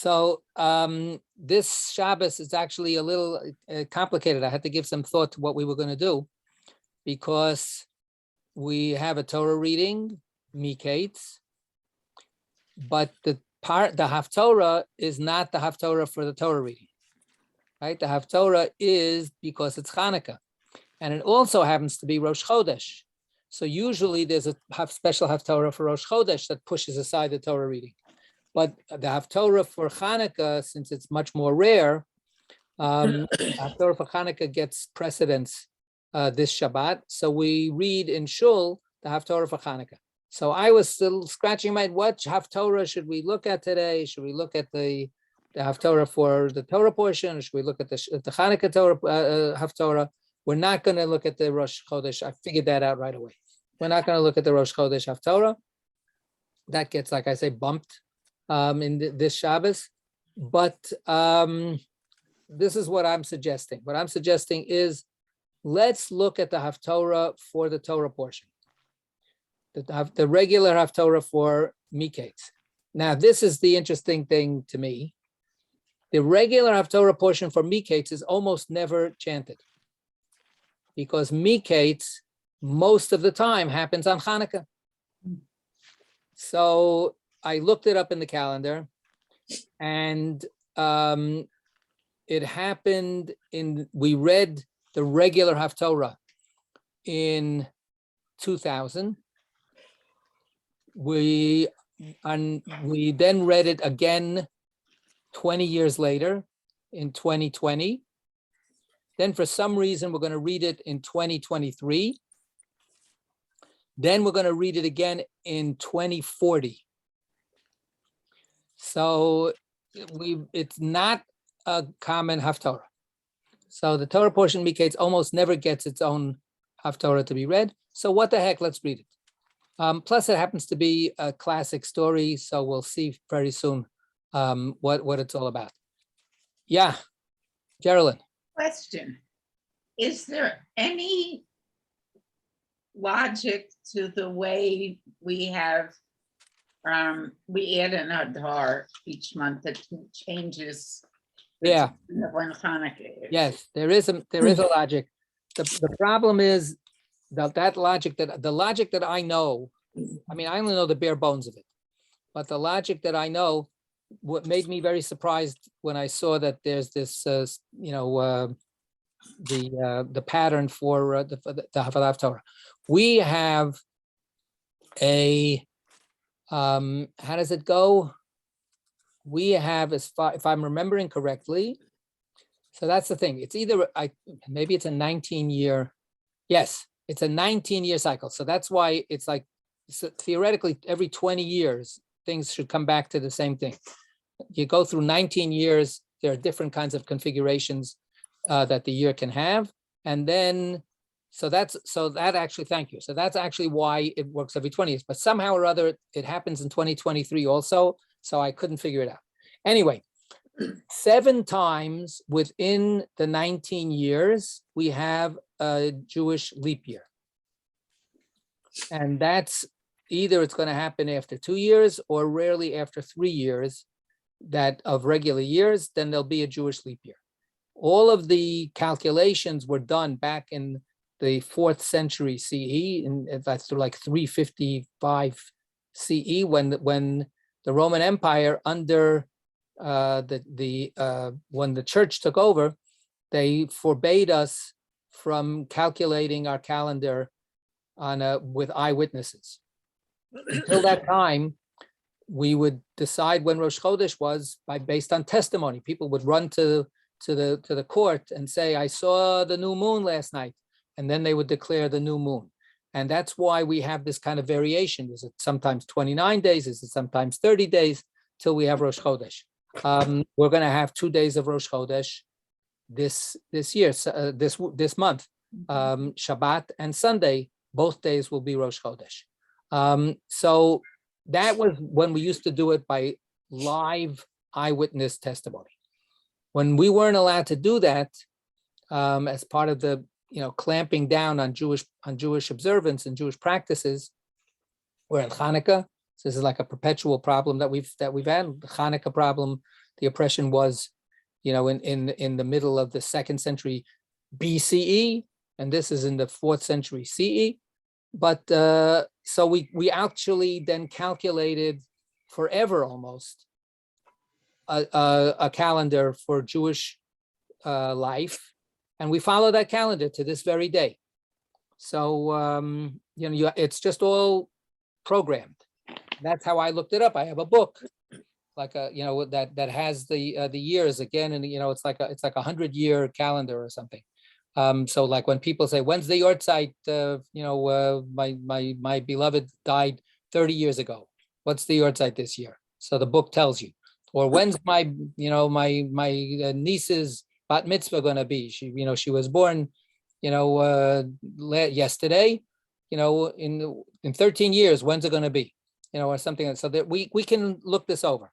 So this Shabbos is actually a little complicated. I had to give some thought to what we were going to do because we have a Torah reading, Miketz, but the Haftorah is not the Haftorah for the Torah reading, right? The Haftorah is because it's Hanukkah, and it also happens to be Rosh Chodesh. So usually there's a special Haftorah for Rosh Chodesh that pushes aside the Torah reading. But the Haftorah for Hanukkah, since it's much more rare, Haftorah for Hanukkah gets precedence this Shabbat. So we read in Shul the Haftorah for Hanukkah. So I was still scratching my head, what Haftorah should we look at today? Should we look at the Haftorah for the Torah portion? Or should we look at the Hanukkah Torah Haftorah? We're not going to look at the Rosh Chodesh. I figured that out right away. We're not going to look at the Rosh Chodesh Haftorah. That gets, like I say, bumped in this Shabbos, but this is what I'm suggesting. What I'm suggesting is let's look at the Haftorah for the Torah portion, the regular Haftorah for Miketz. Now, this is the interesting thing to me. The regular Haftorah portion for Miketz is almost never chanted because Miketz most of the time happens on Hanukkah. So I looked it up in the calendar, and it happened we read the regular Haftorah in 2000. We then read it again 20 years later in 2020. Then for some reason, we're going to read it in 2023. Then we're going to read it again in 2040. So it's not a common Haftorah. So the Torah portion Miketz almost never gets its own Haftorah to be read. So what the heck, let's read it. Plus it happens to be a classic story, so we'll see very soon what it's all about. Yeah, Geraldine. Question, is there any logic to the way we have we add an Adar each month that changes. Yeah. When Hanukkah is. Yes, there is a logic. The problem is that logic the logic that I know. I mean, I only know the bare bones of it, but the logic that I know, what made me very surprised when I saw that there's this, the pattern for the Haftorah. We have a. How does it go? We have, if I'm remembering correctly, so that's the thing. It's either maybe it's a 19-year. Yes, it's a 19-year cycle. So that's why it's like theoretically every 20 years things should come back to the same thing. You go through 19 years. There are different kinds of configurations that the year can have, and then. So that actually, thank you. So that's actually why it works every 20 years, but somehow or other, it happens in 2023 also. So I couldn't figure it out. Anyway, 7 times within the 19 years, we have a Jewish leap year. And that's either it's going to happen after 2 years or rarely after 3 years of regular years, then there'll be a Jewish leap year. All of the calculations were done back in the 4th century CE, and that's like 355 CE, when the Roman Empire under when the church took over, they forbade us from calculating our calendar with eyewitnesses. Until that time, we would decide when Rosh Chodesh was based on testimony. People would run to the court and say, "I saw the new moon last night." And then they would declare the new moon. And that's why we have this kind of variation. Is it sometimes 29 days? Is it sometimes 30 days till we have Rosh Chodesh? We're going to have 2 days of Rosh Chodesh this year, this month. Shabbat and Sunday, both days will be Rosh Chodesh. So that was when we used to do it by live eyewitness testimony. When we weren't allowed to do that, as part of the clamping down on Jewish observance and Jewish practices, we're in Hanukkah. So this is like a perpetual problem that we've had. The Hanukkah problem The oppression was, in the middle of the 2nd century BCE, and this is in the 4th century CE. But so we actually then calculated forever almost a calendar for Jewish life, and we follow that calendar to this very day. So it's just all programmed. That's how I looked it up. I have a book, like that has the years again, and it's like a 100-year calendar or something. So like when people say, when's the Yortzeit, my beloved died 30 years ago, what's the Yortzeit this year? So the book tells you. Or when's my niece's bat mitzvah going to be? She was born, yesterday, in 13 years, when's it going to be? Or something, so that we can look this over.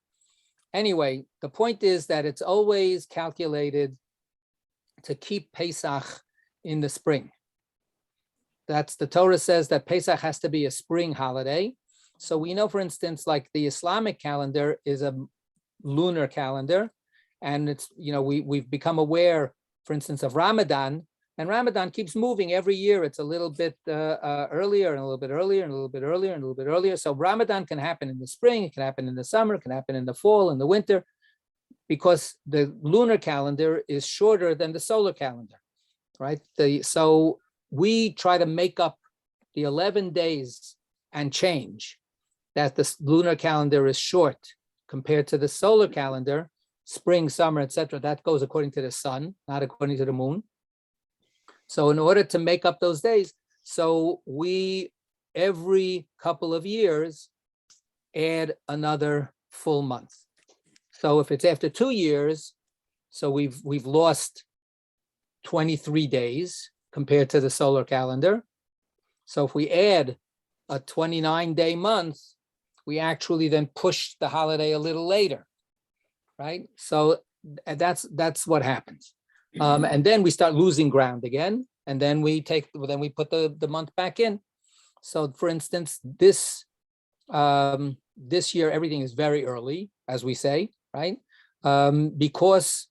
Anyway, the point is that it's always calculated to keep Pesach in the spring. That's the Torah says that Pesach has to be a spring holiday. So we know, for instance, like the Islamic calendar is a lunar calendar, and it's, we've become aware, for instance, of Ramadan, and Ramadan keeps moving every year. It's a little bit earlier and a little bit earlier and a little bit earlier and a little bit earlier. So Ramadan can happen in the spring, it can happen in the summer, it can happen in the fall, in the winter, because the lunar calendar is shorter than the solar calendar, right? So we try to make up the 11 days and change that the lunar calendar is short compared to the solar calendar, spring, summer, etc. That goes according to the sun, not according to the moon. So in order to make up those days, so we, every couple of years, add another full month. So if it's after 2 years, so we've lost 23 days compared to the solar calendar. So if we add a 29-day month, we actually then push the holiday a little later, right? So that's what happens. And then we start losing ground again, and then we put the month back in. So for instance, this year, everything is very early, as we say, right? Because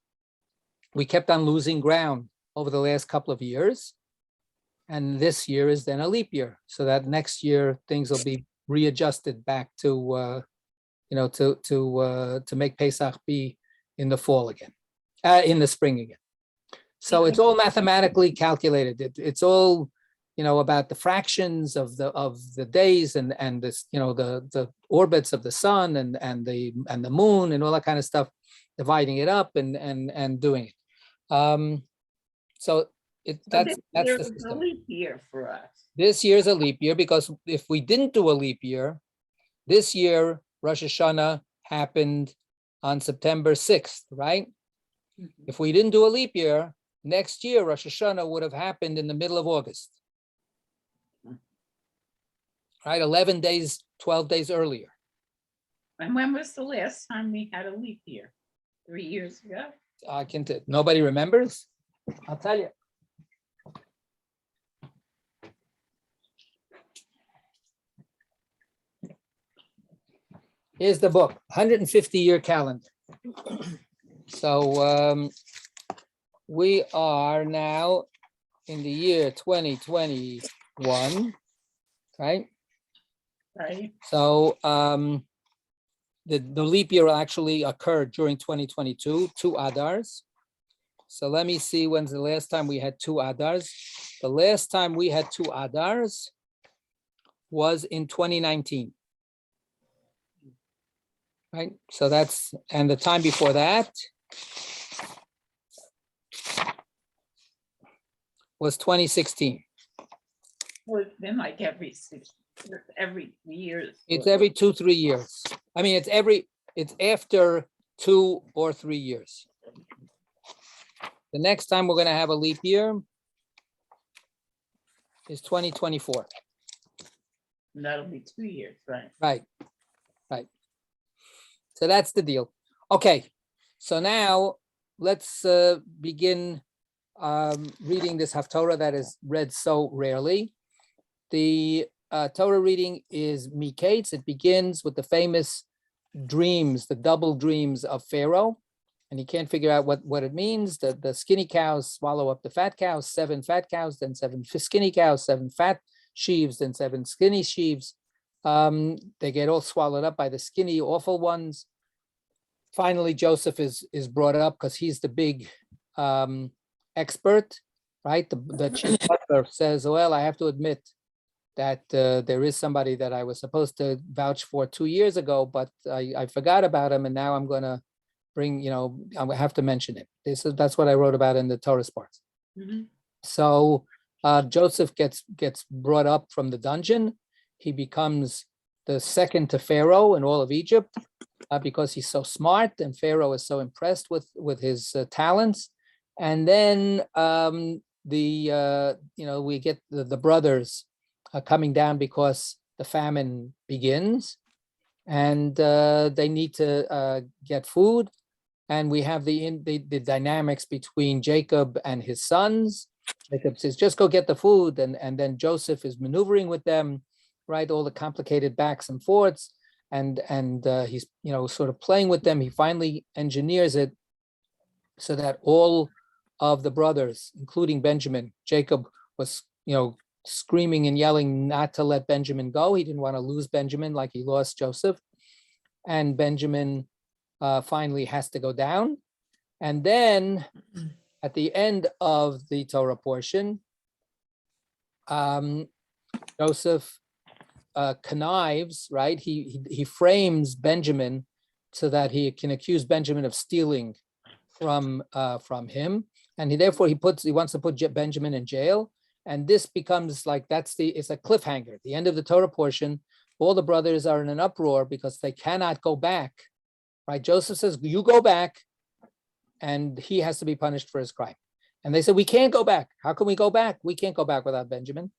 we kept on losing ground over the last couple of years. And this year is then a leap year. So that next year, things will be readjusted back to, to make Pesach be in the fall again, in the spring again. So it's all mathematically calculated. It's all, about the fractions of the days and this, the orbits of the sun and the moon and all that kind of stuff, dividing it up and doing it. So that's the system. A leap year for us. This year's a leap year because if we didn't do a leap year, this year Rosh Hashanah happened on September 6th, right? Mm-hmm. If we didn't do a leap year, next year Rosh Hashanah would have happened in the middle of August, right? 11 days, 12 days earlier. And when was the last time we had a leap year? 3 years ago? Nobody remembers? I'll tell you. Here's the book, 150-year calendar. So we are now in the year 2021, right? Right. So the leap year will actually occur during 2022, 2 Adars. So let me see when's the last time we had 2 Adars. The last time we had 2 Adars was in 2019. Right, so that's, and the time before that was 2016. Well, it's been like every 3 years. It's every 2-3 years. I mean, it's after 2 or 3 years. The next time we're going to have a leap year is 2024. And that'll be 2 years, right? Right. So that's the deal. Okay, so now let's begin reading this Haftorah that is read so rarely. The Torah reading is Miketz. It begins with the famous dreams, the double dreams of Pharaoh, and he can't figure out what it means. The skinny cows swallow up the fat cows, 7 fat cows, then 7 skinny cows, 7 fat sheaves, then 7 skinny sheaves. They get all swallowed up by the skinny, awful ones. Finally, Joseph is brought up because he's the big expert, right? The chief butler says, well, I have to admit that there is somebody that I was supposed to vouch for 2 years ago, but I forgot about him, and now I'm going to bring, I have to mention it. That's what I wrote about in the Torah parts. Mhm. So Joseph gets brought up from the dungeon. He becomes the second to Pharaoh in all of Egypt because he's so smart, and Pharaoh is so impressed with his talents. And then we get the brothers coming down because the famine begins, and they need to get food. And we have the dynamics between Jacob and his sons. Jacob says, just go get the food. And then Joseph is maneuvering with them, right? All the complicated backs and forths. And he's, sort of playing with them. He finally engineers it so that all of the brothers, including Benjamin, Jacob was, screaming and yelling not to let Benjamin go. He didn't want to lose Benjamin like he lost Joseph. And Benjamin finally has to go down. And then at the end of the Torah portion, Joseph connives, right? He frames Benjamin so that he can accuse Benjamin of stealing from him. And he wants to put Benjamin in jail. And this becomes like, it's a cliffhanger. At the end of the Torah portion, all the brothers are in an uproar because they cannot go back, right? Joseph says, you go back, and he has to be punished for his crime. And they said, we can't go back. How can we go back? We can't go back without Benjamin.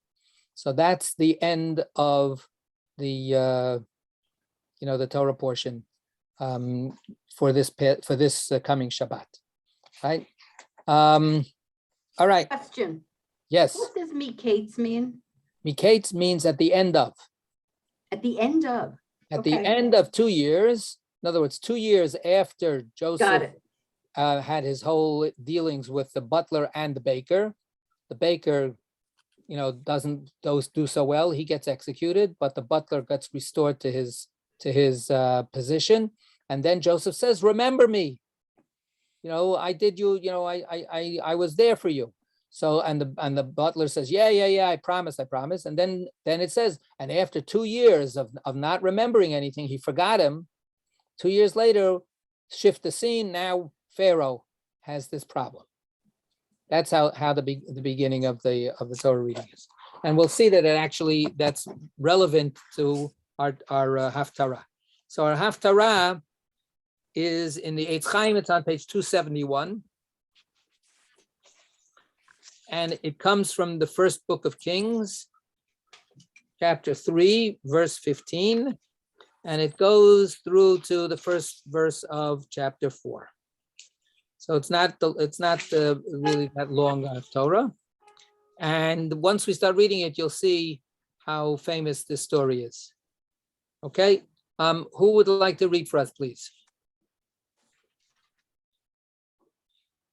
So that's the end of the, the Torah portion for this coming Shabbat, right? All right. Question. Yes. What does Miketz mean? Miketz means at the end of. At the end of. At the Okay. end of 2 years. In other words, 2 years after Got Joseph it. had his whole dealings with the butler and the baker. The baker, doesn't do so well. He gets executed, but the butler gets restored to his position. And then Joseph says, "Remember me. I did you. I was there for you." So and the butler says, "Yeah. I promise. And then it says, and after 2 years of not remembering anything, he forgot him. 2 years later, shift the scene. Now Pharaoh has this problem. That's how the beginning of the Torah reading is, and we'll see that that's relevant to our Haftarah. So our Haftarah is in the Eitz Chaim. It's on page 271, and it comes from the first book of Kings, chapter 3, verse 15, and it goes through to the first verse of chapter 4. So it's not really that long of Torah. And once we start reading it, you'll see how famous this story is. Okay, who would like to read for us, please?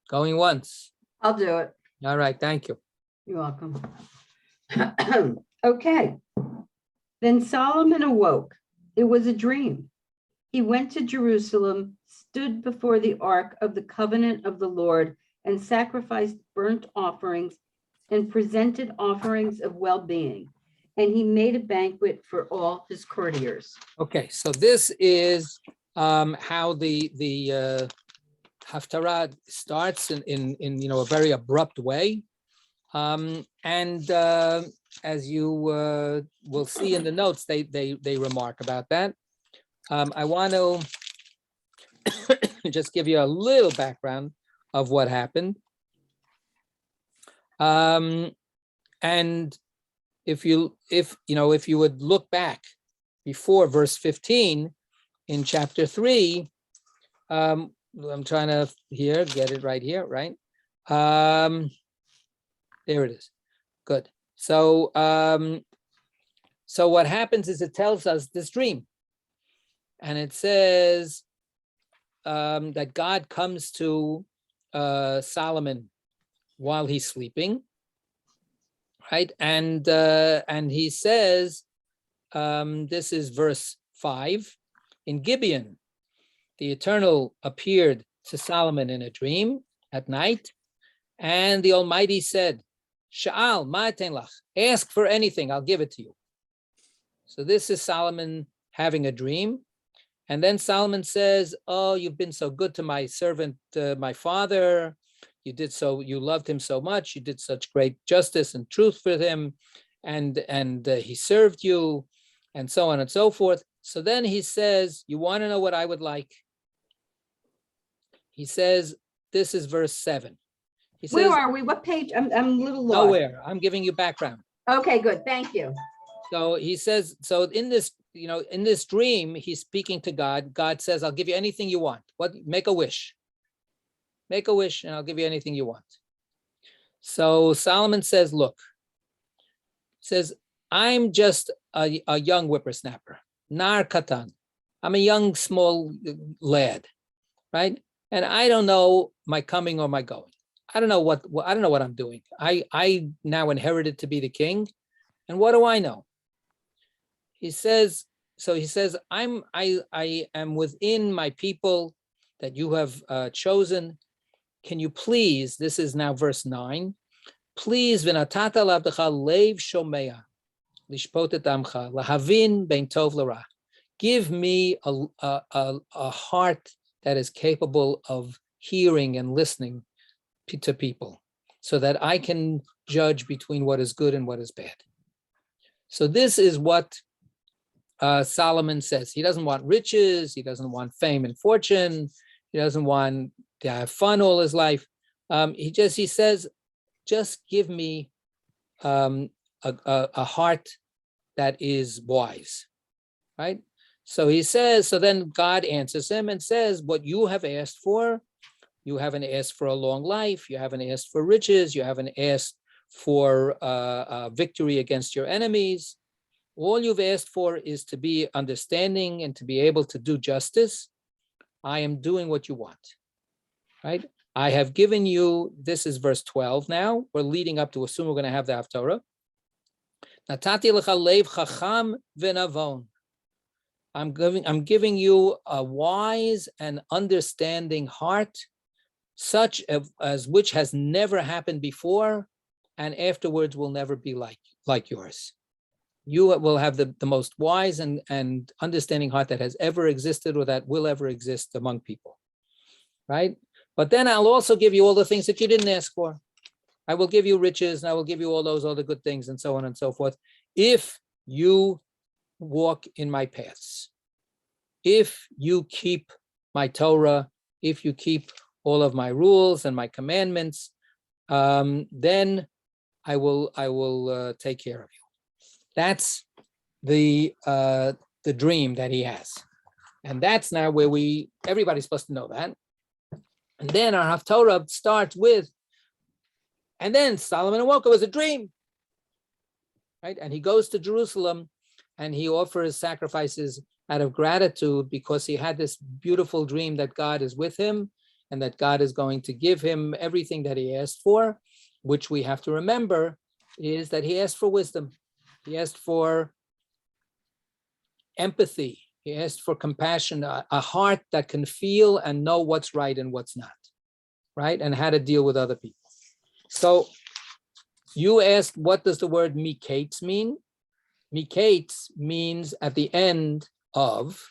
Going once. I'll do it. All right, thank you. You're welcome. Okay. Then Solomon awoke. It was a dream. He went to Jerusalem, stood before the ark of the covenant of the Lord, and sacrificed burnt offerings and presented offerings of well-being. And he made a banquet for all his courtiers. Okay, so this is how the Haftarah starts in a very abrupt way, and as you will see in the notes, they remark about that. I want to just give you a little background of what happened. And if you would look back before verse 15 in chapter 3, I'm trying to get it right here, right? There it is. Good. So what happens is it tells us this dream. and it says that God comes to Solomon while he's sleeping, right? And he says, this is verse 5, in Gibeon, the Eternal appeared to Solomon in a dream at night, and the Almighty said, Sha'al ma'aten lach, ask for anything, I'll give it to you. So this is Solomon having a dream. And then Solomon says, oh, you've been so good to my servant, my father. You loved him so much. You did such great justice and truth for him. And he served you, and so on and so forth. So then he says, you want to know what I would like? He says, this is verse 7. He says, Where are we? What page? I'm a little lost. nowhere. I'm giving you background. Okay, good. Thank you. So he says, so in this, in this dream, he's speaking to God. God says, I'll give you anything you want. Make a wish. Make a wish and I'll give you anything you want. So Solomon says, look, says, I'm just a young whippersnapper, nar katan. I'm a young, small lad, right? And I don't know my coming or my going. I don't know what I'm doing. I now inherited to be the king. And what do I know? He says, I am within my people that you have chosen. Can you please, this is now verse 9, please, v'natata l'avdecha leiv shomea, lishpot et amcha, lahavin ben tov l'ra. Give me a heart that is capable of hearing and listening to people, so that I can judge between what is good and what is bad. So this is what Solomon says. He doesn't want riches. He doesn't want fame and fortune. He doesn't want to have fun all his life. He says, just give me a heart that is wise, right? So he says, so then God answers him and says, what you have asked for, you haven't asked for a long life. You haven't asked for riches. You haven't asked for victory against your enemies. All you've asked for is to be understanding and to be able to do justice. I am doing what you want, right? I have given you, this is verse 12 now. We're leading up to, assume we're going to have the Haftorah. Natati lecha leiv chacham v'navon. I'm giving you a wise and understanding heart, such as which has never happened before, and afterwards will never be like yours. You will have the most wise and understanding heart that has ever existed or that will ever exist among people, right? But then I'll also give you all the things that you didn't ask for. I will give you riches, and I will give you all those other good things, and so on and so forth, if you walk in my paths, if you keep my Torah, if you keep all of my rules and my commandments, then I will take care of you. That's the dream that he has, and that's now where everybody's supposed to know that. And then our Haftorah starts with, and then Solomon awoke. It was a dream, right? And he goes to Jerusalem, and he offers sacrifices out of gratitude because he had this beautiful dream that God is with him, and that God is going to give him everything that he asked for, which we have to remember is that he asked for wisdom. He asked for empathy. He asked for compassion, a heart that can feel and know what's right and what's not, right? And how to deal with other people. So you asked, what does the word Miketz mean? Miketz means at the end of,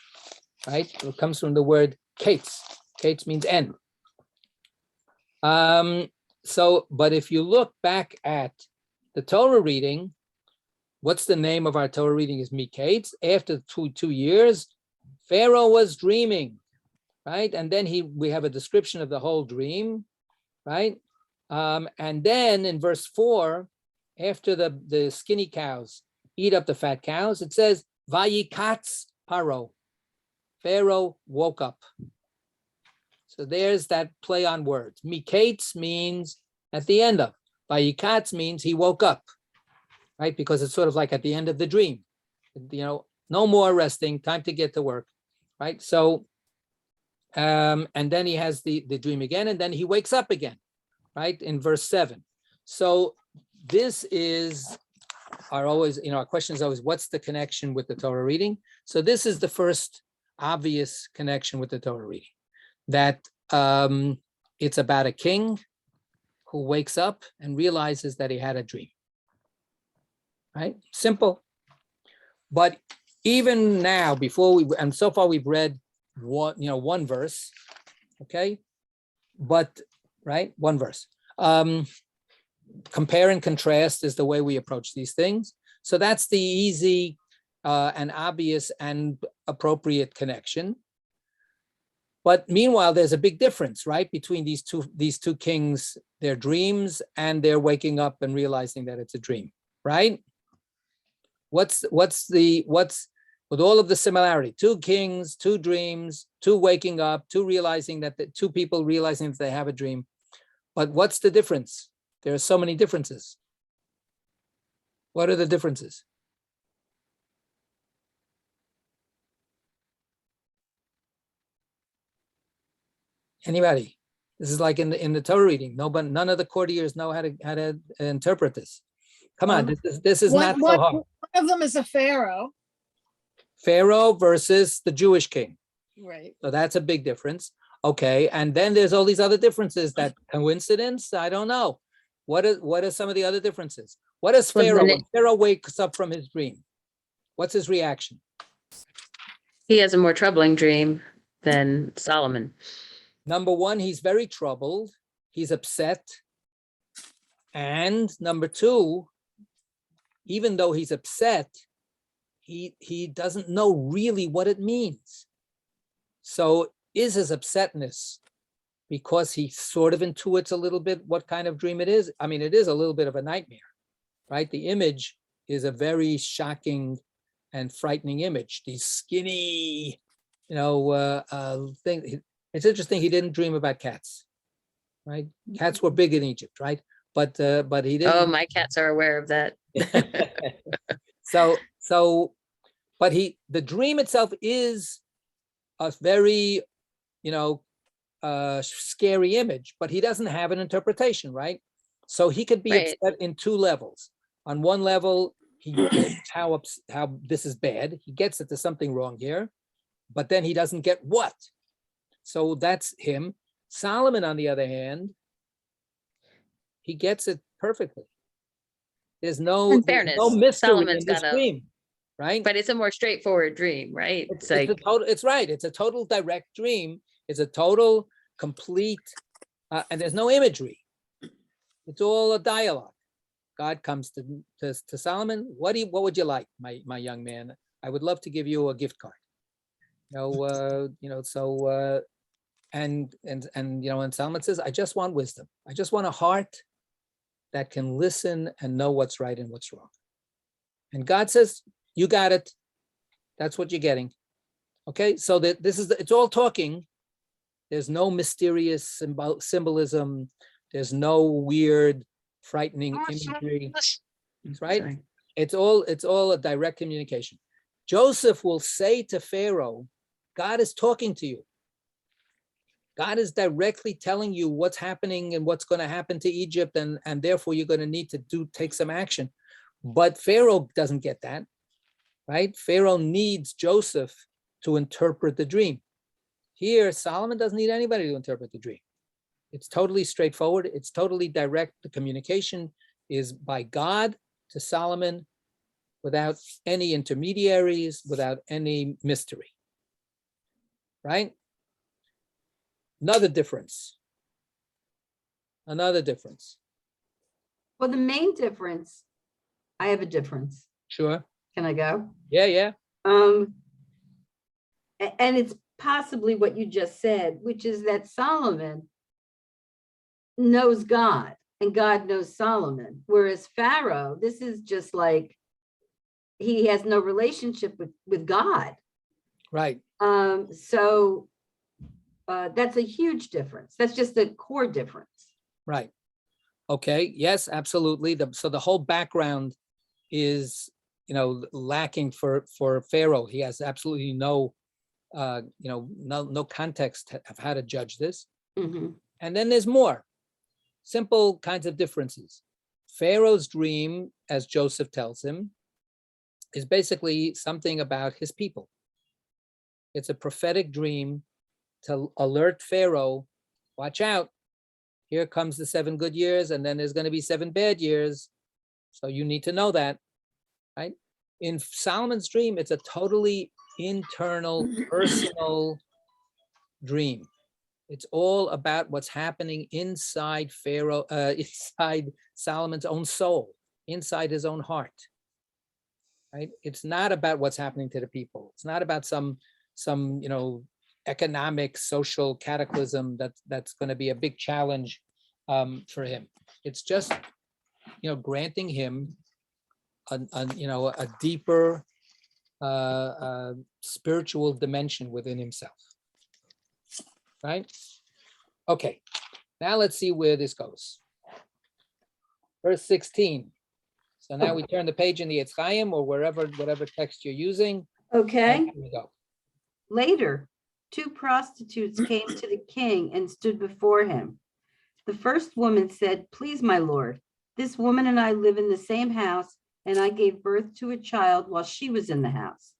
right? It comes from the word Ketz. Ketz means end. But if you look back at the Torah reading, what's the name of our Torah reading is Miketz. After two years, Pharaoh was dreaming, right? And then we have a description of the whole dream, right? And then in verse 4, after the skinny cows eat up the fat cows, it says, Vayikatz Paro. Pharaoh woke up. So there's that play on words. Miketz means at the end of. Vayikatz means he woke up, right? Because it's sort of like at the end of the dream. No more resting, time to get to work. right? So, and then he has the dream again, and then he wakes up again, right? In verse 7. So this is our question is always, what's the connection with the Torah reading? So this is the first obvious connection with the Torah reading, that it's about a king who wakes up and realizes that he had a dream, right? Simple. But even now, and so far we've read one verse, okay? But, right, one verse. Compare and contrast is the way we approach these things. So that's the easy and obvious and appropriate connection. But meanwhile, there's a big difference, right, between these two kings, their dreams and their waking up and realizing that it's a dream, right? What's with all of the similarity? Two kings, two dreams, two waking up, two realizing that the two people realizing that they have a dream. But what's the difference? There are so many differences. What are the differences? Anybody? This is like in the Torah reading. None of the courtiers know how to interpret this. Come on, this is not so hard. One of them is a pharaoh. Pharaoh versus the Jewish king. Right. So that's a big difference. Okay, and then there's all these other differences. That coincidence? I don't know. What are some of the other differences? What does Pharaoh, when Pharaoh wakes up from his dream, what's his reaction? He has a more troubling dream than Solomon. Number one, he's very troubled. He's upset. And number two, even though he's upset, he doesn't know really what it means. So is his upsetness because he sort of intuits a little bit what kind of dream it is? I mean, it is a little bit of a nightmare, right? The image is a very shocking and frightening image. These skinny, thing. It's interesting. He didn't dream about cats, right? Cats were big in Egypt, right? But he didn't. Oh, my cats are aware of that. But the dream itself is a very, scary image, but he doesn't have an interpretation, right? So he could be Right. upset in two levels. On one level, he gets how this is bad. He gets that there's something wrong here, but then he doesn't get what. So that's him. Solomon, on the other hand, he gets it perfectly. There's no fairness, mystery Solomon's in this got a- dream, right? But it's a more straightforward dream, right? It's right. It's a total direct dream. It's a total, complete, and there's no imagery. It's all a dialogue. God comes to Solomon. What would you like, my young man? I would love to give you a gift card. And Solomon says, I just want wisdom. I just want a heart that can listen and know what's right and what's wrong. And God says, you got it. That's what you're getting. Okay, so it's all talking. There's no mysterious symbolism. There's no weird, frightening imagery, right? Sorry. It's all a direct communication. Joseph will say to Pharaoh, God is talking to you. God is directly telling you what's happening and what's going to happen to Egypt, and therefore you're going to need to take some action. But Pharaoh doesn't get that, right? Pharaoh needs Joseph to interpret the dream. Here, Solomon doesn't need anybody to interpret the dream. It's totally straightforward. It's totally direct. The communication is by God to Solomon without any intermediaries, without any mystery, right? Another difference. Well, the main difference, I have a difference. Sure. Can I go? Yeah. And it's possibly what you just said, which is that Solomon knows God and God knows Solomon, whereas Pharaoh, this is just like he has no relationship with God. Right. So that's a huge difference. That's just a core difference. Right. Okay. Yes, absolutely. So the whole background is, lacking for Pharaoh. He has absolutely no no context of how to judge this. Mhm. And then there's more simple kinds of differences. Pharaoh's dream, as Joseph tells him, is basically something about his people. It's a prophetic dream to alert Pharaoh, watch out, here comes the 7 good years, and then there's going to be 7 bad years. So you need to know that, right? In Solomon's dream, it's a totally internal, personal dream. It's all about what's happening inside Pharaoh, inside Solomon's own soul, inside his own heart, right? It's not about what's happening to the people. It's not about some economic, social cataclysm that's going to be a big challenge for him. It's just, granting him a deeper spiritual dimension within himself. Right? Okay, now let's see where this goes. Verse 16. So now we turn the page in the Etz Chaim or whatever text you're using. Okay. And here we go. Later, 2 prostitutes came to the king and stood before him. The first woman said, "Please, my lord, this woman and I live in the same house, and I gave birth to a child while she was in the house.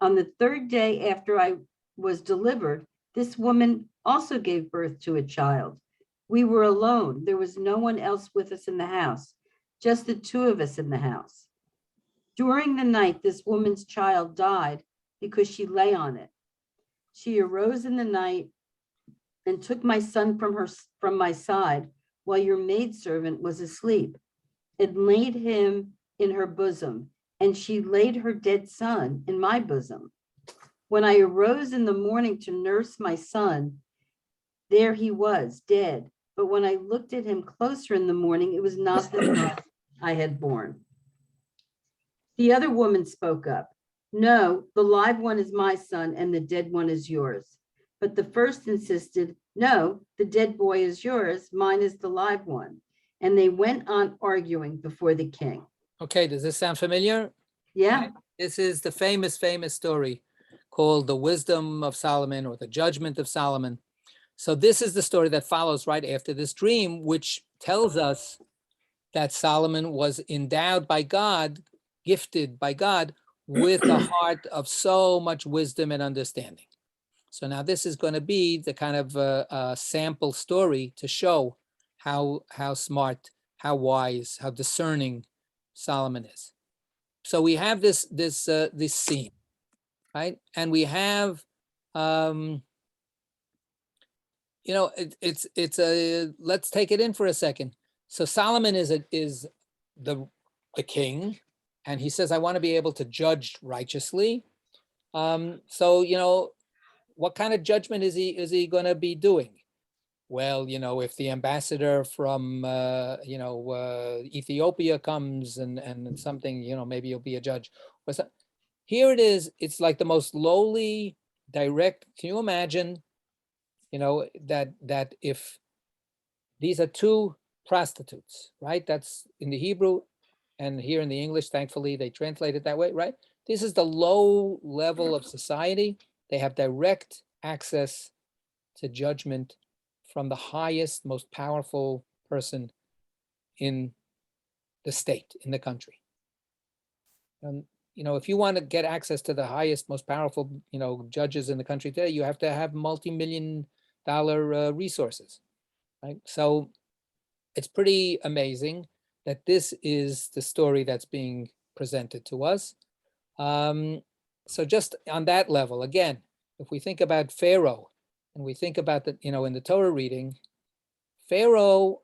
On the 3rd day after I was delivered, this woman also gave birth to a child. We were alone. There was no one else with us in the house, just the 2 of us in the house. During the night, this woman's child died because she lay on it. She arose in the night and took my son from my side while your maidservant was asleep, and laid him in her bosom, and she laid her dead son in my bosom. When I arose in the morning to nurse my son, there he was, dead. But when I looked at him closer in the morning, it was not the son I had born." The other woman spoke up. "No, the live one is my son and the dead one is yours." But the first insisted, "No, the dead boy is yours, mine is the live one." And they went on arguing before the king. Okay, does this sound familiar? Yeah. This is the famous story called The Wisdom of Solomon or The Judgment of Solomon. So this is the story that follows right after this dream, which tells us that Solomon was endowed by God, gifted by God with a heart of so much wisdom and understanding. So now this is going to be the kind of a sample story to show how smart, how wise, how discerning Solomon is. So we have this scene, right? And we have, it's a, let's take it in for a second. So Solomon is the king, and he says, I want to be able to judge righteously. So, what kind of judgment is he going to be doing? Well, if the ambassador from, Ethiopia comes and something, maybe he'll be a judge. Here it is. It's like the most lowly, direct. Can you imagine, that if these are 2 prostitutes, right? That's in the Hebrew, and here in the English, thankfully, they translate it that way, right? This is the low level of society. They have direct access to judgment from the highest, most powerful person in the state, in the country. And, if you want to get access to the highest, most powerful, judges in the country today, you have to have multi-million-dollar resources, right? So it's pretty amazing that this is the story that's being presented to us. So just on that level, again, if we think about Pharaoh and we think about the, in the Torah reading, Pharaoh,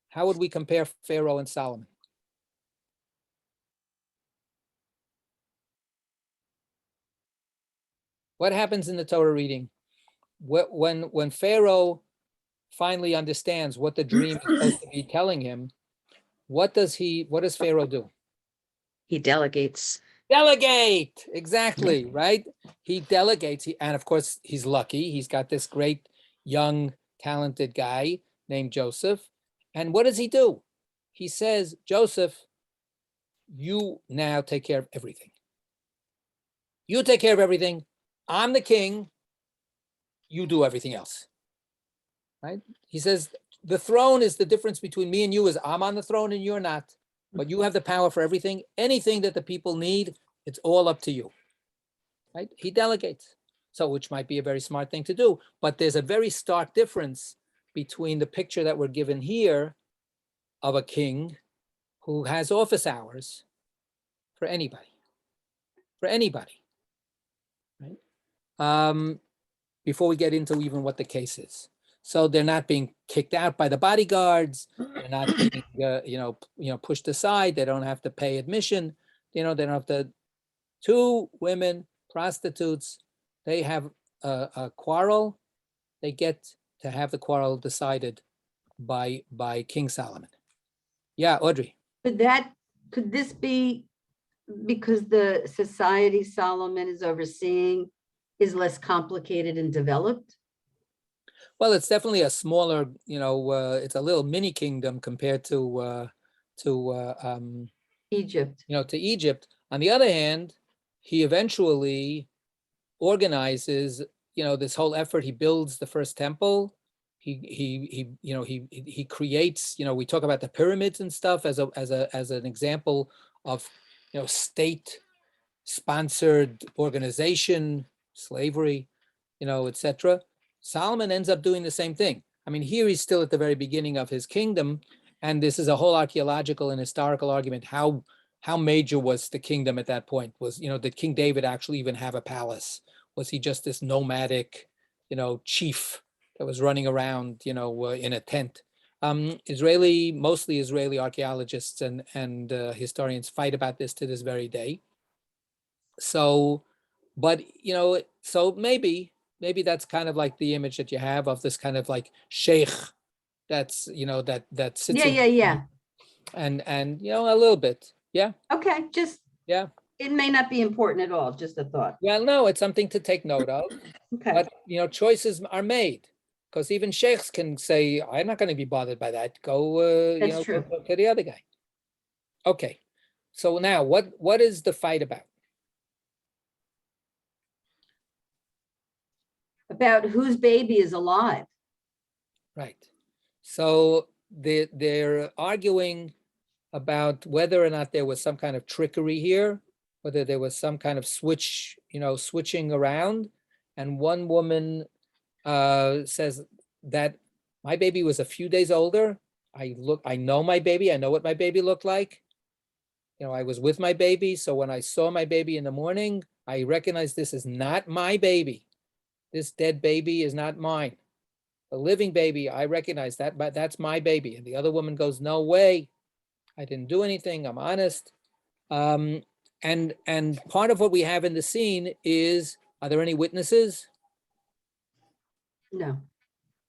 how would we compare Pharaoh and Solomon? What happens in the Torah reading? When Pharaoh finally understands what the dream is supposed to be telling him, what does Pharaoh do? He delegates. Delegate, exactly, right? He delegates, and of course, he's lucky. He's got this great, young, talented guy named Joseph. And what does he do? He says, Joseph, you now take care of everything. You take care of everything. I'm the king, you do everything else, right? He says, the throne is the difference between me and you is I'm on the throne and you're not, but you have the power for everything. Anything that the people need, it's all up to you, right? He delegates. So, which might be a very smart thing to do, but there's a very stark difference between the picture that we're given here of a king who has office hours for anybody, right? Before we get into even what the case is. So they're not being kicked out by the bodyguards. They're not being, pushed aside. They don't have to pay admission. They don't have to. Two women, prostitutes, they have a quarrel. They get to have the quarrel decided by King Solomon. Yeah, Audrey. Could this be because the society Solomon is overseeing is less complicated and developed? Well, it's definitely a smaller, it's a little mini kingdom compared to Egypt. to Egypt. On the other hand, he eventually organizes, this whole effort. He builds the first temple. He creates, we talk about the pyramids and stuff as an example of, state sponsored organization, slavery, etc. Solomon ends up doing the same thing. I mean, here he's still at the very beginning of his kingdom, and this is a whole archaeological and historical argument. How major was the kingdom at that point? Was, did King David actually even have a palace? Was he just this nomadic, chief that was running around, in a tent? Mostly Israeli archaeologists and historians fight about this to this very day. So, but, so maybe that's kind of like the image that you have of this kind of like sheikh that's, that sits Yeah. and a little bit. Yeah. Okay, Yeah. it may not be important at all, just a thought. Well, no, it's something to take note of. Okay, But, choices are made, because even sheikhs can say, I'm not going to be bothered by that. Go, That's go true. talk to the other guy. Okay. So now what is the fight about? about whose baby is alive. Right. So they're arguing about whether or not there was some kind of trickery here, whether there was some kind of switching around. And one woman says that my baby was a few days older. I know my baby. I know what my baby looked like. I was with my baby. So when I saw my baby in the morning, I recognized this is not my baby. This dead baby is not mine. The living baby, I recognize that, but that's my baby. And the other woman goes, no way. I didn't do anything. I'm honest. And part of what we have in the scene is, are there any witnesses? No.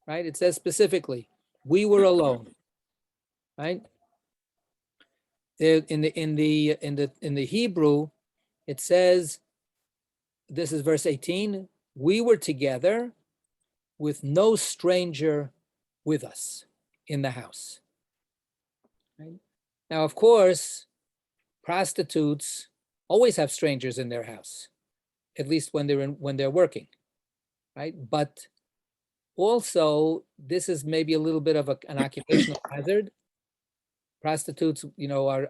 Right? It says specifically, we were alone. Right? In the Hebrew, it says, this is verse 18, we were together with no stranger with us in the house. Right? Now, of course, prostitutes always have strangers in their house, at least when they're working, right? But also, this is maybe a little bit of an occupational hazard. Prostitutes,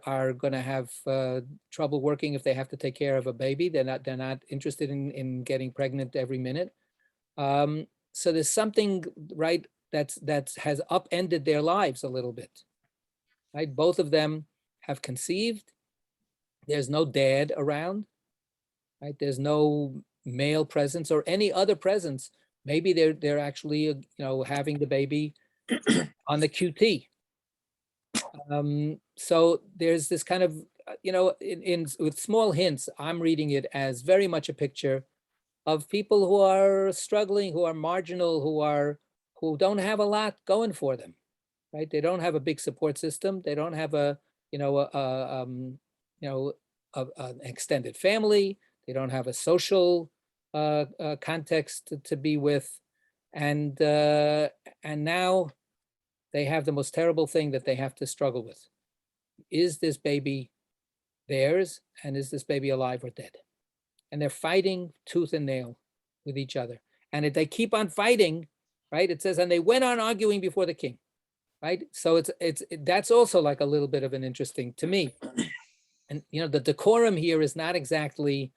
are going to have trouble working if they have to take care of a baby. They're not interested in getting pregnant every minute. So there's something, right, that has upended their lives a little bit, right? Both of them have conceived. There's no dad around, right? There's no male presence or any other presence. Maybe they're actually, having the baby on the QT. So there's this kind of, with small hints, I'm reading it as very much a picture of people who are struggling, who are marginal, who don't have a lot going for them, right? They don't have a big support system. They don't have an extended family. They don't have a social context to be with, and now they have the most terrible thing that they have to struggle with. Is this baby theirs, and is this baby alive or dead? And they're fighting tooth and nail with each other. And if they keep on fighting, right? It says, and they went on arguing before the king, right? So that's also like a little bit of an interesting to me. And, the decorum here is not exactly,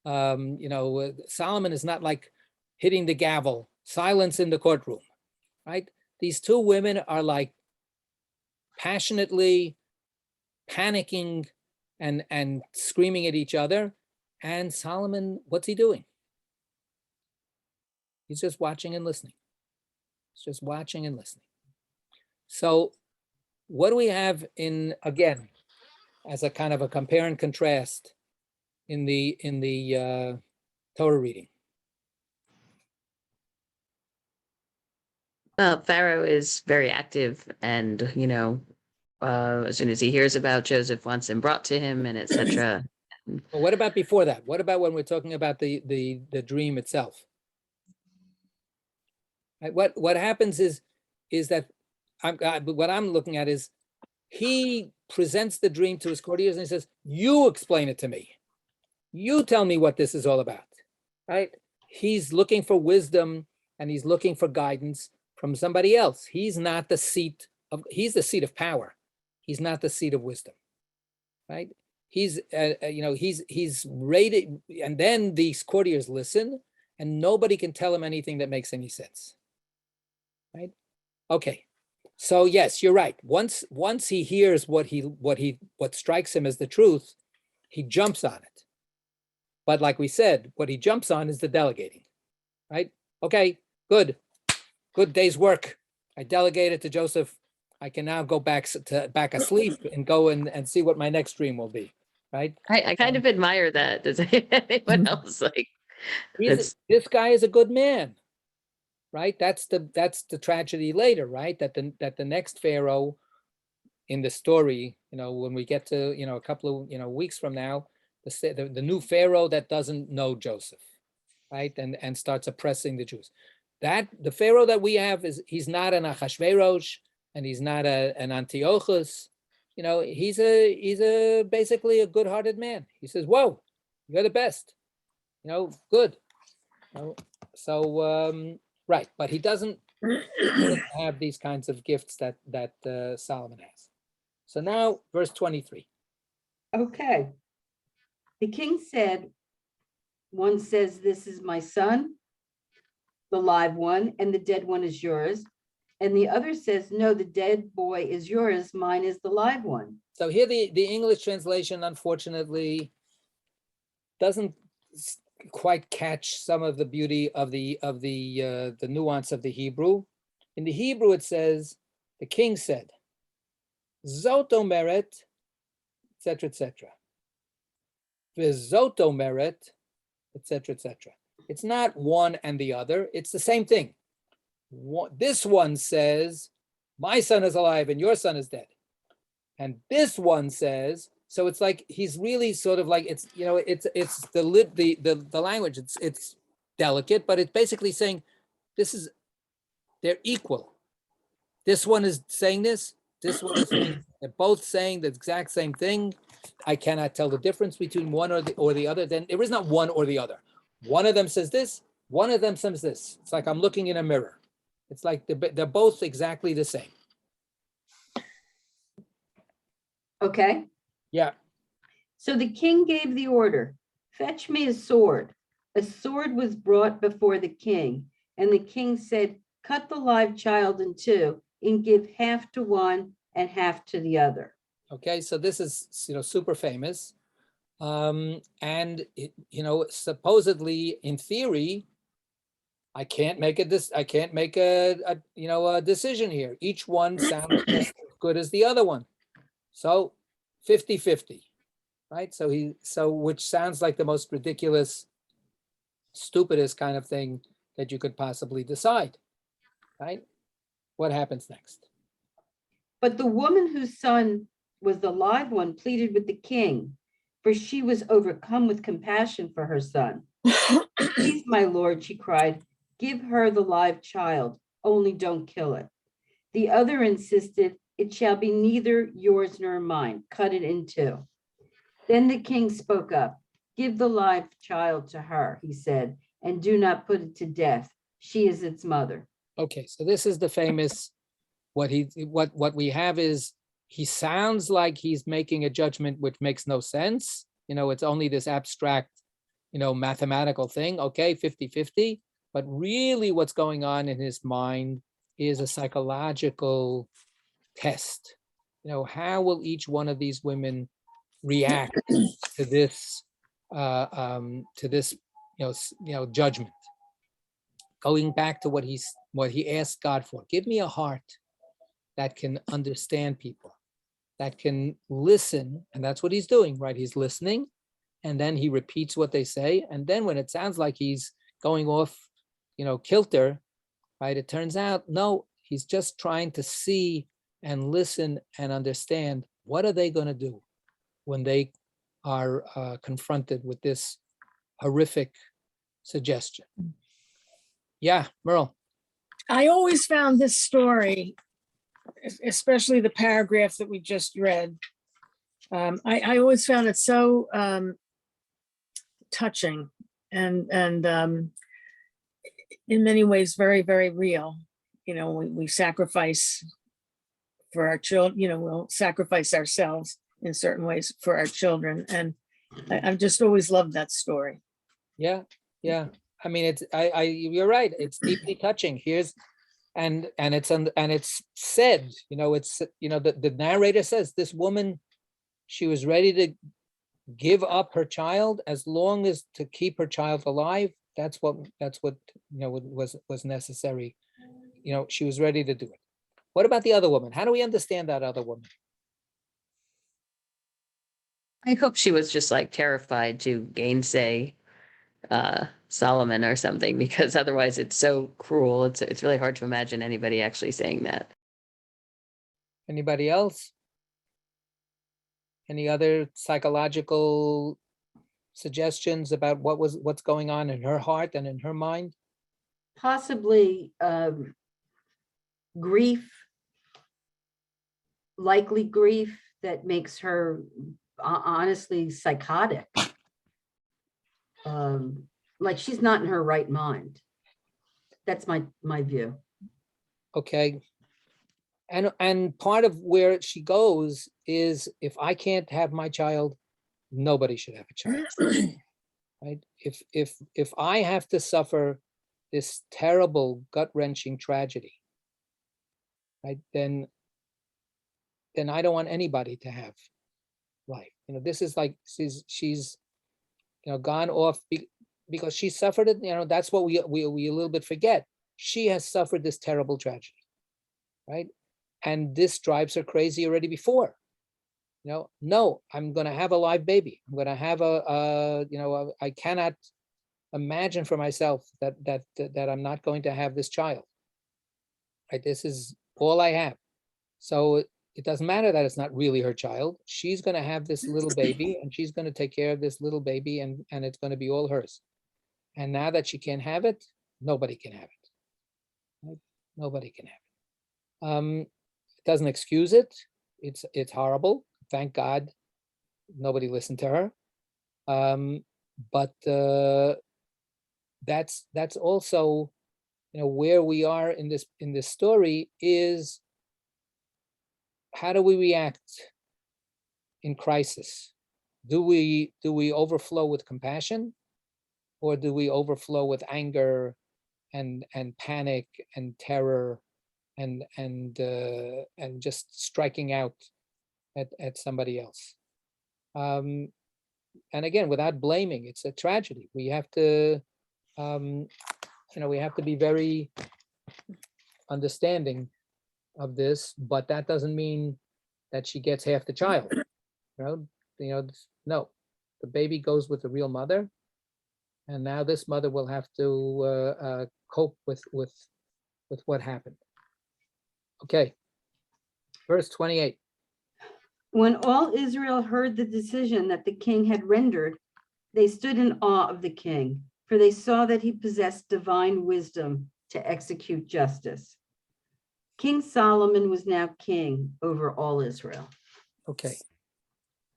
Solomon is not like hitting the gavel, silence in the courtroom, right? These two women are like passionately panicking and screaming at each other. And Solomon, what's he doing? He's just watching and listening. He's just watching and listening. So what do we have again, as a kind of a compare and contrast in the Torah reading? Pharaoh is very active, and as soon as he hears about Joseph, wants him brought to him, and etc. Well, what about before that? What about when we're talking about the dream itself? Right, what happens is that what I'm looking at is he presents the dream to his courtiers and he says, "You explain it to me. You tell me what this is all about." Right? He's looking for wisdom and he's looking for guidance from somebody else. He's not the seat of. He's the seat of power. He's not the seat of wisdom. Right? He's he's rated, and then these courtiers listen, and nobody can tell him anything that makes any sense. Right? Okay. So yes, you're right. Once he hears what strikes him as the truth, he jumps on it. But like we said, what he jumps on is the delegating. Right? Okay, good day's work. I delegated to Joseph. I can now go back asleep and go and see what my next dream will be. Right? I kind of admire that. Does anyone else like? This guy is a good man. Right, that's the tragedy later, right? That the next Pharaoh in the story, when we get to a couple of weeks from now, the new Pharaoh that doesn't know Joseph, right, and starts oppressing the Jews. That the Pharaoh that we have he's not an Achashverosh and he's not an Antiochus, he's basically a good-hearted man. He says, "Whoa, you're the best, good." So. Right, but he doesn't have these kinds of gifts that Solomon has. So now, verse 23. Okay. The king said, one says, "This is my son, the live one, and the dead one is yours." And the other says, "No, the dead boy is yours, mine is the live one." So here the English translation, unfortunately, doesn't quite catch some of the beauty of the nuance of the Hebrew. In the Hebrew, it says, the king said, "Zot omeret," etc., etc. "V'zot omeret," etc., etc. It's not one and the other. It's the same thing. This one says, "My son is alive and your son is dead," and this one says. So it's like he's really sort of like it's the language. It's delicate, but it's basically saying they're equal. This one is saying this. This one is saying they're both saying the exact same thing. I cannot tell the difference between one or the other. Then there is not one or the other. One of them says this. One of them says this. It's like I'm looking in a mirror. It's like they're both exactly the same. Okay. Yeah. So the king gave the order, "Fetch me a sword." A sword was brought before the king, and the king said, "Cut the live child in two and give half to one and half to the other." Okay, so this is super famous, and supposedly in theory, I can't make a decision here. Each one sounds just as good as the other one, so 50-50. Right, so which sounds like the most ridiculous, stupidest kind of thing that you could possibly decide. Right, what happens next? But the woman whose son was the live one pleaded with the king, for she was overcome with compassion for her son. "Please, my lord," she cried, "give her the live child, only don't kill it." The other insisted, "It shall be neither yours nor mine. Cut it in two." Then the king spoke up. "Give the live child to her," he said, and do not put it to death. She is its mother. Okay, so this is the famous, what we have is, he sounds like he's making a judgment which makes no sense. It's only this abstract, mathematical thing. Okay, 50-50. But really what's going on in his mind is a psychological test. How will each one of these women react to this, judgment? Going back to what he asked God for. Give me a heart that can understand people, that can listen. And that's what he's doing, right? He's listening. And then he repeats what they say. And then when it sounds like he's going off, kilter, right? It turns out, no, he's just trying to see and listen and understand, what are they going to do when they are confronted with this horrific suggestion? Yeah, Merle. I always found this story, especially the paragraph that we just read, I always found it so touching and in many ways very, very real. We sacrifice for our children, we'll sacrifice ourselves in certain ways for our children. And I've just always loved that story. Yeah. I mean, you're right. It's deeply touching. And it's said, the narrator says this woman, she was ready to give up her child as long as to keep her child alive. That's what was necessary. She was ready to do it. What about the other woman? How do we understand that other woman? I hope she was just like terrified to gainsay Solomon or something, because otherwise it's so cruel. It's really hard to imagine anybody actually saying that. Anybody else? Any other psychological suggestions about what's going on in her heart and in her mind? Possibly grief, likely grief that makes her honestly psychotic. Like she's not in her right mind. That's my view. Okay. And part of where she goes is, if I can't have my child, nobody should have a child. Right? If I have to suffer this terrible gut-wrenching tragedy, right, then I don't want anybody to have life. This is like she's gone off because she suffered it. That's what we a little bit forget. She has suffered this terrible tragedy, right? And this drives her crazy already before. No, I'm going to have a live baby. I'm going to have I cannot imagine for myself that I'm not going to have this child. Right? This is all I have. So it doesn't matter that it's not really her child. She's going to have this little baby, and she's going to take care of this little baby, and it's going to be all hers. And now that she can't have it, nobody can have it. Right? Nobody can have it. It doesn't excuse it. It's horrible. Thank God nobody listened to her. But that's also, where we are in this story is, how do we react in crisis? Do we overflow with compassion, or do we overflow with anger and panic and terror and just striking out at somebody else? And again, without blaming, it's a tragedy. We have to, we have to be very understanding of this, but that doesn't mean that she gets half the child. No, the baby goes with the real mother, and now this mother will have to cope with what happened. Okay, verse 28. When all Israel heard the decision that the king had rendered, they stood in awe of the king, for they saw that he possessed divine wisdom to execute justice. King Solomon was now king over all Israel. Okay.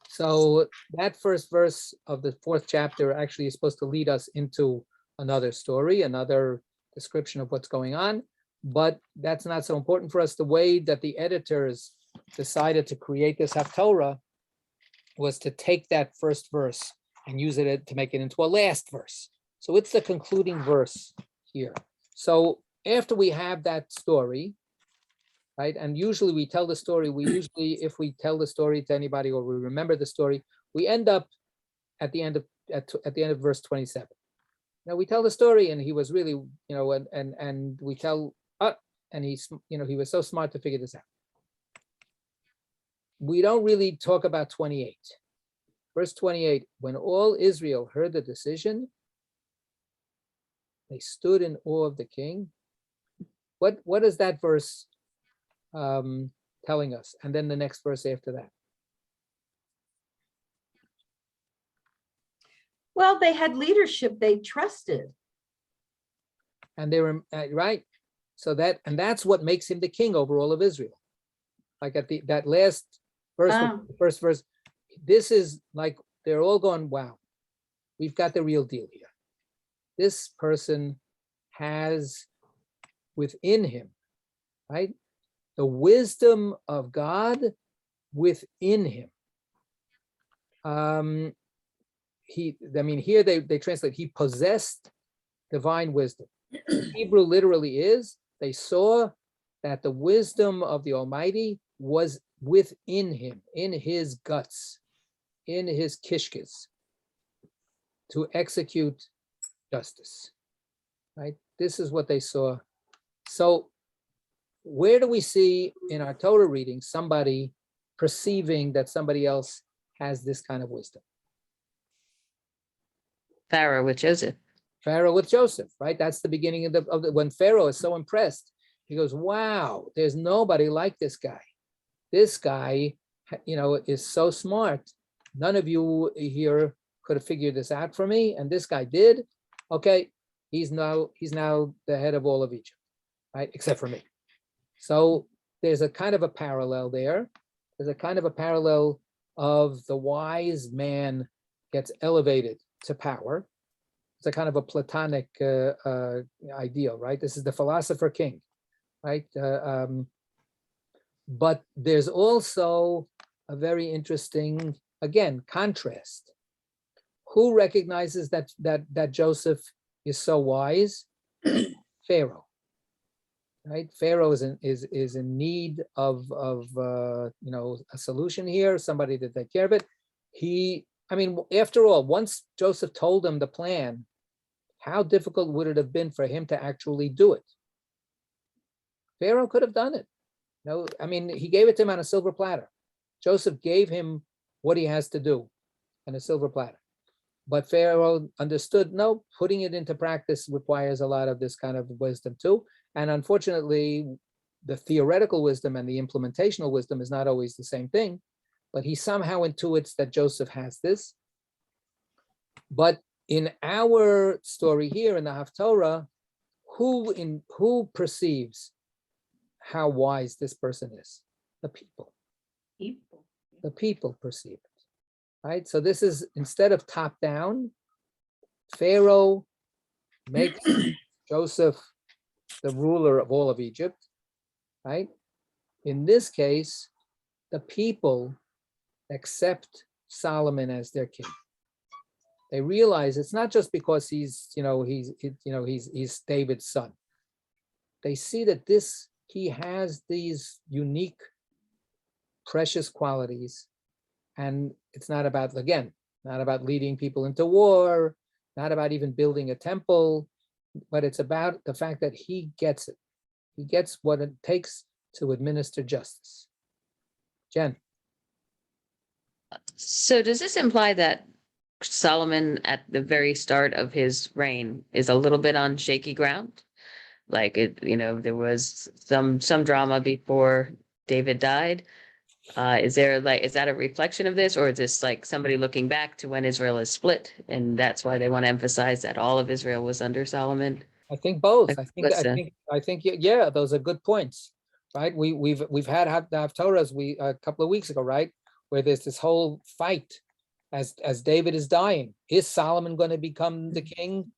So that first verse of the 4th chapter actually is supposed to lead us into another story, another description of what's going on, but that's not so important for us. The way that the editors decided to create this Haftorah was to take that first verse and use it to make it into a last verse. So it's the concluding verse here. So after we have that story, right, and usually we tell the story, if we tell the story to anybody or we remember the story, we end up at the end of verse 27. Now we tell the story and he was really, and we tell, and he's, he was so smart to figure this out. We don't really talk about 28. Verse 28, when all Israel heard the decision, they stood in awe of the king. What is that verse telling us? And then the next verse after that. Well, they had leadership they trusted. And they were right. So that's what makes him the king over all of Israel. Like at that last verse, the first verse, this is like they're all going, wow, we've got the real deal here. This person has within him, right, the wisdom of God within him. Here they translate, he possessed divine wisdom. Hebrew literally is, they saw that the wisdom of the Almighty was within him, in his guts, in his kishkes, to execute justice, right? This is what they saw. So where do we see in our Torah reading somebody perceiving that somebody else has this kind of wisdom? Pharaoh with Joseph. Pharaoh with Joseph, right? That's the beginning of the when Pharaoh is so impressed, he goes, wow, there's nobody like this guy. This guy, is so smart. None of you here could have figured this out for me, and this guy did. Okay, he's now the head of all of Egypt, right? Except for me. So there's a kind of a parallel there. There's a kind of a parallel of the wise man gets elevated to power. It's a kind of a Platonic ideal, right? This is the philosopher king, right? But there's also a very interesting, again, contrast. Who recognizes that Joseph is so wise? Pharaoh, right? Pharaoh is in need of a solution here, somebody to take care of it. After all, once Joseph told him the plan, how difficult would it have been for him to actually do it? Pharaoh could have done it. He gave it to him on a silver platter. Joseph gave him what he has to do on a silver platter. But Pharaoh understood, no, putting it into practice requires a lot of this kind of wisdom too. And unfortunately, the theoretical wisdom and the implementational wisdom is not always the same thing. But he somehow intuits that Joseph has this. But in our story here in the Haftorah, who perceives how wise this person is? The people. The people perceive it, right? So this is, instead of top down, Pharaoh makes Joseph the ruler of all of Egypt, right? In this case, the people accept Solomon as their king. They realize it's not just because he's David's son. They see that he has these unique, precious qualities, and it's not about leading people into war, not about even building a temple, but it's about the fact that he gets it. He gets what it takes to administer justice. Jen. So does this imply that Solomon at the very start of his reign is a little bit on shaky ground? Like there was some drama before David died. Is that a reflection of this, or is this like somebody looking back to when Israel is split, and that's why they want to emphasize that all of Israel was under Solomon? I think both. I think yeah, those are good points, right? We've had the Haftorahs a couple of weeks ago, right, where there's this whole fight as David is dying. Is Solomon going to become the king,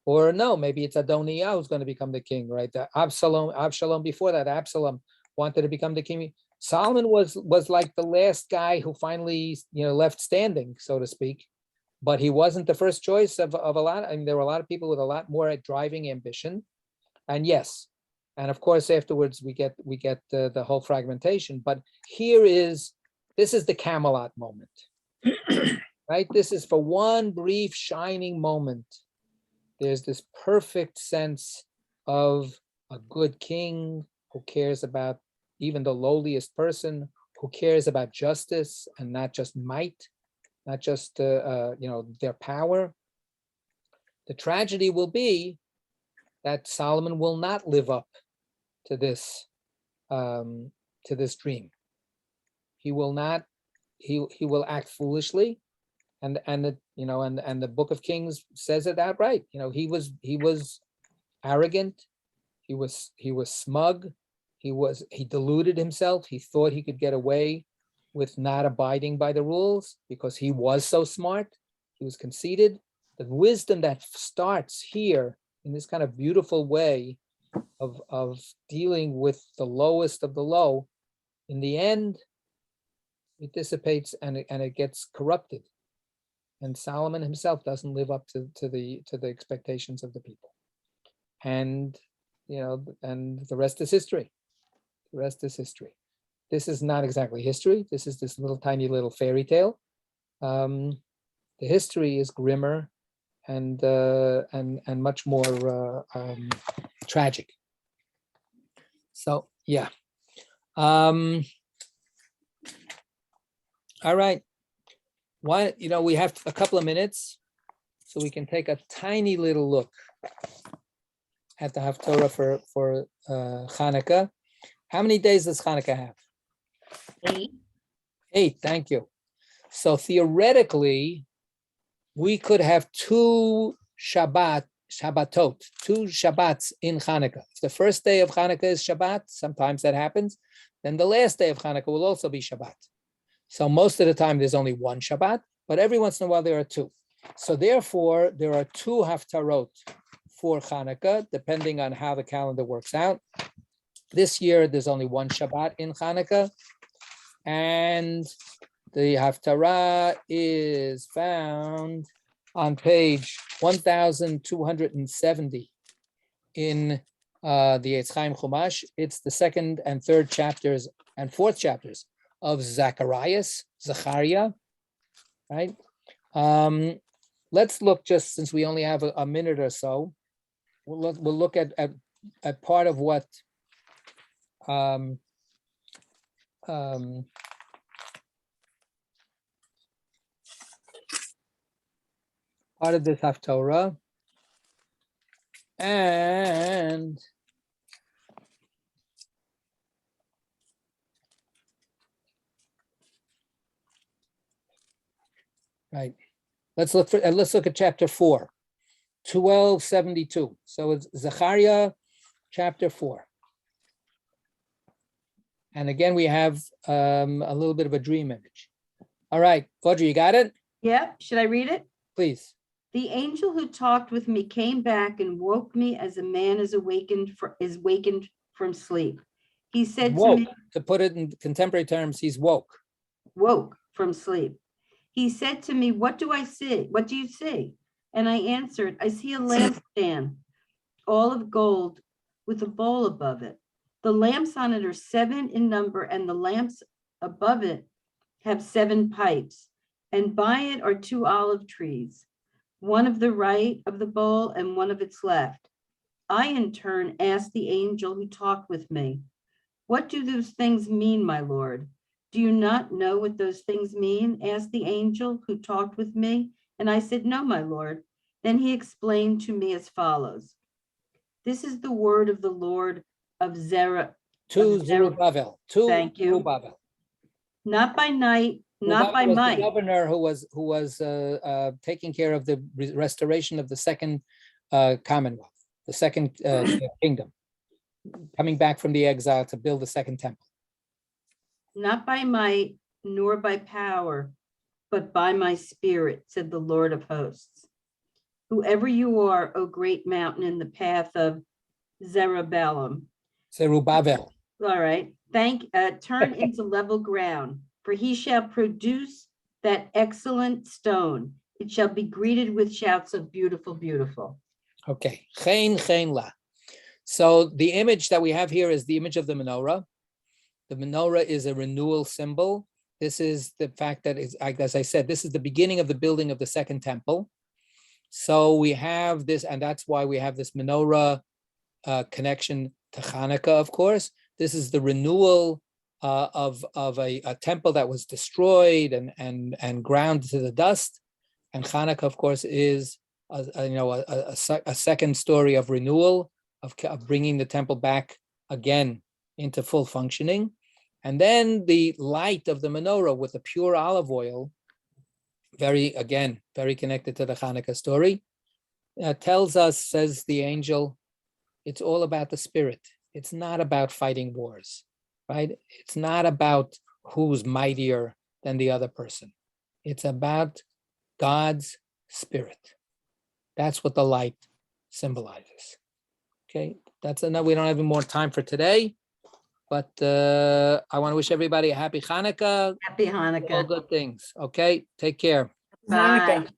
Or no, maybe it's Adoniah who's going to become the king, right? Absalom before that, Absalom wanted to become the king. Solomon was like the last guy who finally, left standing, so to speak. But he wasn't the first choice of a lot. I mean, there were a lot of people with a lot more driving ambition. And yes, and of course, afterwards we get the whole fragmentation. But this is the Camelot moment, right? This is for one brief shining moment. There's this perfect sense of a good king who cares about even the lowliest person, who cares about justice and not just might, not just their power. The tragedy will be that Solomon will not live up to this dream. He will not. He will act foolishly, and the Book of Kings says it outright. He was arrogant. He was smug. He deluded himself. He thought he could get away with not abiding by the rules because he was so smart. He was conceited. The wisdom that starts here in this kind of beautiful way of dealing with the lowest of the low, in the end, it dissipates and it gets corrupted. And Solomon himself doesn't live up to the expectations of the people. And and the rest is history. The rest is history. This is not exactly history. This is this tiny little fairy tale. The history is grimmer and much more tragic. So yeah. All right. Why, we have a couple of minutes, so we can take a tiny little look at the Haftorah for Hanukkah. How many days does Hanukkah have? 8. 8, thank you. So theoretically, we could have 2 Shabbatot, 2 Shabbats in Hanukkah. If the first day of Hanukkah is Shabbat, sometimes that happens, then the last day of Hanukkah will also be Shabbat. So most of the time there's only 1 Shabbat, but every once in a while there are 2. So therefore, there are 2 Haftarot for Hanukkah, depending on how the calendar works out. This year, there's only 1 Shabbat in Hanukkah, and the Haftarah is found on page 1270 in the Eitz Chaim Chumash. It's the 2nd and 3rd chapters and 4th chapters of Zacharias, right? Let's look, just since we only have a minute or so, we'll look at part of what part of this Haftorah, and right. Let's look at chapter 4, 1272. So it's Zechariah chapter 4. And again, we have a little bit of a dream image. All right, Audrey, you got it? Yep. Should I read it? Please. The angel who talked with me came back and woke me as a man is wakened from sleep. He said to me, to put it in contemporary terms, he's woke. Woke from sleep. He said to me, what do I see? What do you see? And I answered, I see a lampstand, all of gold, with a bowl above it. The lamps on it are 7 in number, and the lamps above it have 7 pipes. And by it are 2 olive trees, one of the right of the bowl and one of its left. I, in turn, asked the angel who talked with me, what do those things mean, my Lord? Do you not know what those things mean? Asked the angel who talked with me. And I said, no, my Lord. Then he explained to me as follows. This is the word of the Lord of Zerubbabel. Thank you. Zerubbabel. Not by night, not by was might. the governor who was taking care of the restoration of the second Commonwealth, the second kingdom, coming back from the exile to build the second temple. Not by might, nor by power, but by my spirit, said the Lord of hosts. whoever you are, O great mountain in the path of Zerubbabel. Zerubbabel. All right, turn into level ground, for he shall produce that excellent stone. It shall be greeted with shouts of beautiful, beautiful. Okay. Chen la. So the image that we have here is the image of the menorah. The menorah is a renewal symbol. This is the fact that, as I said, this is the beginning of the building of the second temple. So we have this, and that's why we have this menorah connection to Hanukkah, of course. This is the renewal of a temple that was destroyed and ground to the dust. And Hanukkah, of course, is a second story of renewal, of bringing the temple back again into full functioning. And then the light of the menorah with the pure olive oil, very connected to the Hanukkah story, tells us, says the angel, it's all about the spirit. It's not about fighting wars, right? It's not about who's mightier than the other person. It's about God's spirit. That's what the light symbolizes. Okay, that's enough. We don't have any more time for today, but I want to wish everybody a happy Hanukkah. Happy All Hanukkah. good things. Okay, take care. Bye. Hanukkah.